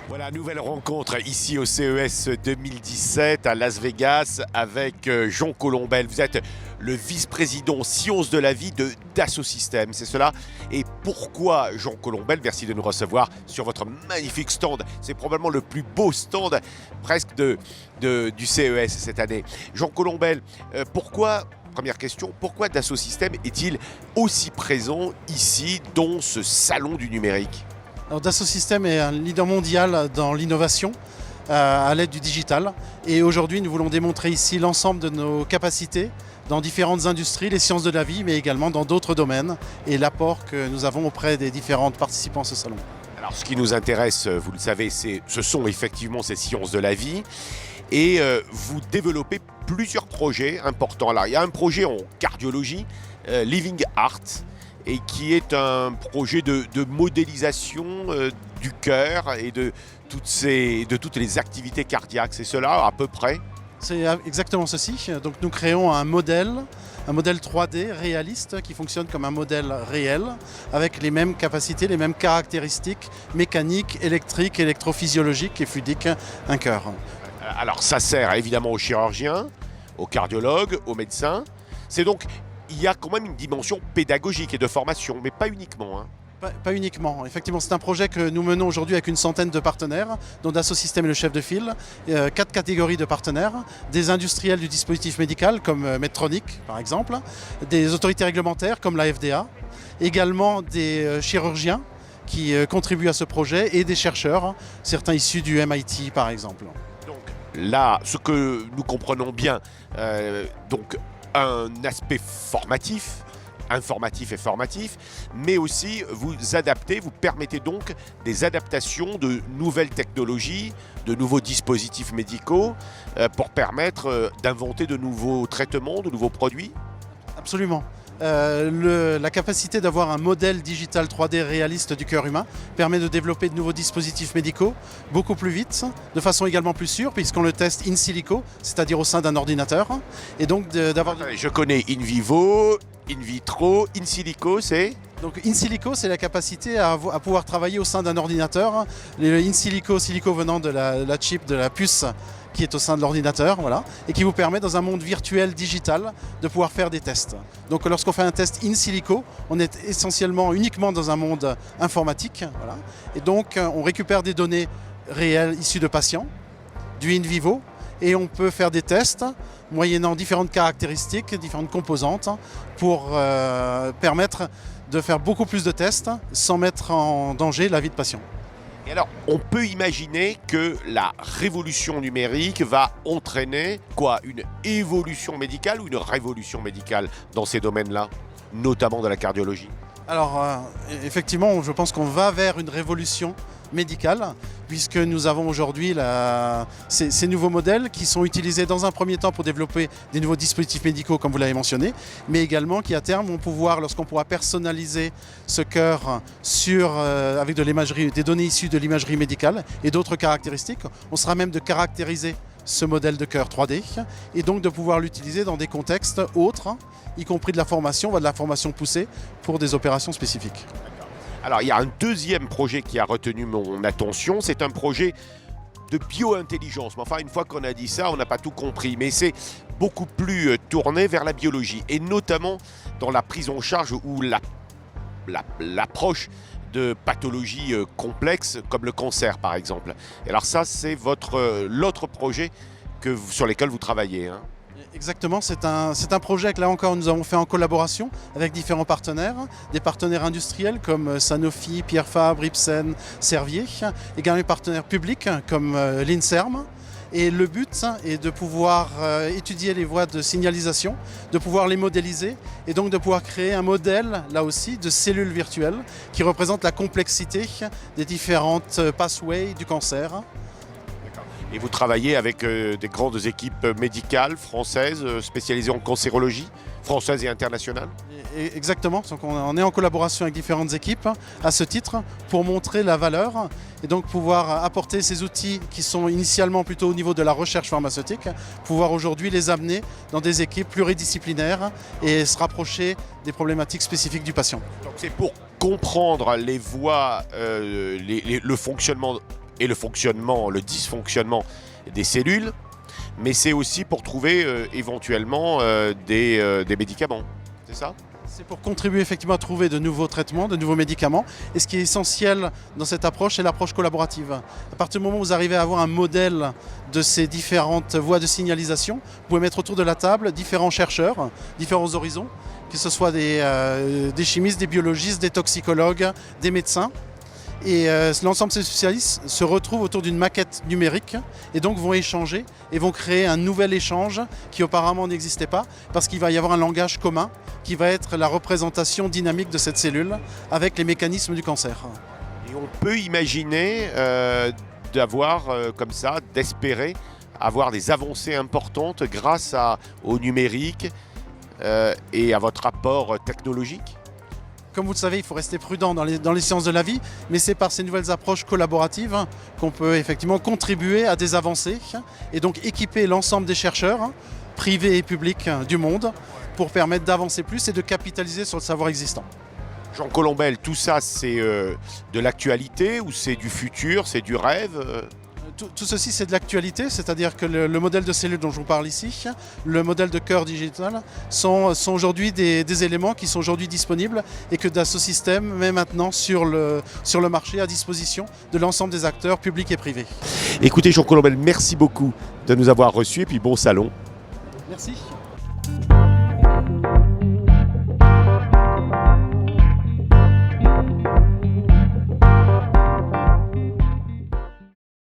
Voilà, nouvelle rencontre ici au CES 2017 à Las Vegas avec Jean Colombel. Vous êtes le vice-président sciences de la vie de Dassault Systèmes, c'est cela? Et pourquoi Jean Colombel? Merci de nous recevoir sur votre magnifique stand. C'est probablement le plus beau stand presque du CES cette année. Jean Colombel, première question, pourquoi Dassault Systèmes est-il aussi présent ici dans ce salon du numérique? Alors, Dassault Systèmes est un leader mondial dans l'innovation à l'aide du digital. Et aujourd'hui, nous voulons démontrer ici l'ensemble de nos capacités dans différentes industries, les sciences de la vie, mais également dans d'autres domaines et l'apport que nous avons auprès des différentes participants à ce salon. Alors, ce qui nous intéresse, vous le savez, ce sont effectivement ces sciences de la vie. Et vous développez plusieurs projets importants. Alors, il y a un projet en cardiologie, Living Heart, et qui est un projet de modélisation du cœur et de toutes les activités cardiaques. C'est cela à peu près? C'est exactement ceci. Donc nous créons un modèle 3D réaliste qui fonctionne comme un modèle réel avec les mêmes capacités, les mêmes caractéristiques mécaniques, électriques, électrophysiologiques et fluidiques d'un cœur. Alors ça sert évidemment aux chirurgiens, aux cardiologues, aux médecins. C'est donc, il y a quand même une dimension pédagogique et de formation, mais pas uniquement. Pas uniquement. Effectivement, c'est un projet que nous menons aujourd'hui avec une centaine de partenaires, dont Dassault Systèmes est le chef de file, 4 catégories de partenaires, des industriels du dispositif médical comme Medtronic par exemple, des autorités réglementaires comme la FDA, également des chirurgiens qui contribuent à ce projet et des chercheurs, certains issus du MIT par exemple. Donc là, ce que nous comprenons bien, donc un aspect informatif et formatif, mais aussi vous permettez donc des adaptations de nouvelles technologies, de nouveaux dispositifs médicaux pour permettre d'inventer de nouveaux traitements, de nouveaux produits? Absolument. La capacité d'avoir un modèle digital 3D réaliste du cœur humain permet de développer de nouveaux dispositifs médicaux beaucoup plus vite, de façon également plus sûre, puisqu'on le teste in silico, c'est-à-dire au sein d'un ordinateur. Et donc d'avoir... Je connais in vivo, in vitro, in silico, c'est... Donc in silico, c'est la capacité à pouvoir travailler au sein d'un ordinateur. Le in silico venant de la chip, de la puce qui est au sein de l'ordinateur, voilà, et qui vous permet dans un monde virtuel digital de pouvoir faire des tests. Donc lorsqu'on fait un test in silico, on est essentiellement uniquement dans un monde informatique, voilà, et donc on récupère des données réelles issues de patients, du in vivo, et on peut faire des tests moyennant différentes caractéristiques, différentes composantes, pour permettre de faire beaucoup plus de tests sans mettre en danger la vie de patient. Et alors, on peut imaginer que la révolution numérique va entraîner quoi? Une évolution médicale ou une révolution médicale dans ces domaines-là, notamment de la cardiologie? Alors, effectivement, je pense qu'on va vers une révolution médicale, puisque nous avons aujourd'hui ces nouveaux modèles qui sont utilisés dans un premier temps pour développer des nouveaux dispositifs médicaux, comme vous l'avez mentionné, mais également qui à terme vont pouvoir, lorsqu'on pourra personnaliser ce cœur avec de l'imagerie, des données issues de l'imagerie médicale et d'autres caractéristiques, on sera même de caractériser ce modèle de cœur 3D et donc de pouvoir l'utiliser dans des contextes autres, y compris de la formation, de la formation poussée pour des opérations spécifiques. Alors, il y a un deuxième projet qui a retenu mon attention, c'est un projet de bio-intelligence. Mais enfin, une fois qu'on a dit ça, on n'a pas tout compris. Mais c'est beaucoup plus tourné vers la biologie, et notamment dans la prise en charge ou l'approche de pathologies complexes, comme le cancer, par exemple. Et alors ça, c'est l'autre projet sur lequel vous travaillez, hein. Exactement, c'est un projet que là encore nous avons fait en collaboration avec différents partenaires, des partenaires industriels comme Sanofi, Pierre Fabre, Ipsen, Servier, également des partenaires publics comme l'INSERM. Et le but est de pouvoir étudier les voies de signalisation, de pouvoir les modéliser et donc de pouvoir créer un modèle, là aussi, de cellules virtuelles qui représentent la complexité des différentes pathways du cancer. Et vous travaillez avec des grandes équipes médicales françaises spécialisées en cancérologie? françaises et internationales? Exactement, donc on est en collaboration avec différentes équipes à ce titre pour montrer la valeur et donc pouvoir apporter ces outils qui sont initialement plutôt au niveau de la recherche pharmaceutique, pouvoir aujourd'hui les amener dans des équipes pluridisciplinaires et se rapprocher des problématiques spécifiques du patient. Donc c'est pour comprendre les voies, le fonctionnement et le dysfonctionnement des cellules, mais c'est aussi pour trouver éventuellement des médicaments, c'est ça? C'est pour contribuer effectivement à trouver de nouveaux traitements, de nouveaux médicaments. Et ce qui est essentiel dans cette approche, c'est l'approche collaborative. À partir du moment où vous arrivez à avoir un modèle de ces différentes voies de signalisation, vous pouvez mettre autour de la table différents chercheurs, différents horizons, que ce soit des chimistes, des biologistes, des toxicologues, des médecins. Et l'ensemble de ces spécialistes se retrouvent autour d'une maquette numérique et donc vont échanger et vont créer un nouvel échange qui auparavant n'existait pas parce qu'il va y avoir un langage commun qui va être la représentation dynamique de cette cellule avec les mécanismes du cancer. Et on peut imaginer d'avoir comme ça, d'espérer avoir des avancées importantes grâce au numérique et à votre apport technologique? Comme vous le savez, il faut rester prudent dans les sciences de la vie, mais c'est par ces nouvelles approches collaboratives qu'on peut effectivement contribuer à des avancées et donc équiper l'ensemble des chercheurs, privés et publics du monde, pour permettre d'avancer plus et de capitaliser sur le savoir existant. Jean Colombel, tout ça c'est de l'actualité ou c'est du futur, c'est du rêve? Tout ceci, c'est de l'actualité, c'est-à-dire que le modèle de cellule dont je vous parle ici, le modèle de cœur digital, sont aujourd'hui des éléments qui sont aujourd'hui disponibles et que Dassault Systèmes met maintenant sur le marché à disposition de l'ensemble des acteurs publics et privés. Écoutez Jean Colombel, merci beaucoup de nous avoir reçus et puis bon salon. Merci.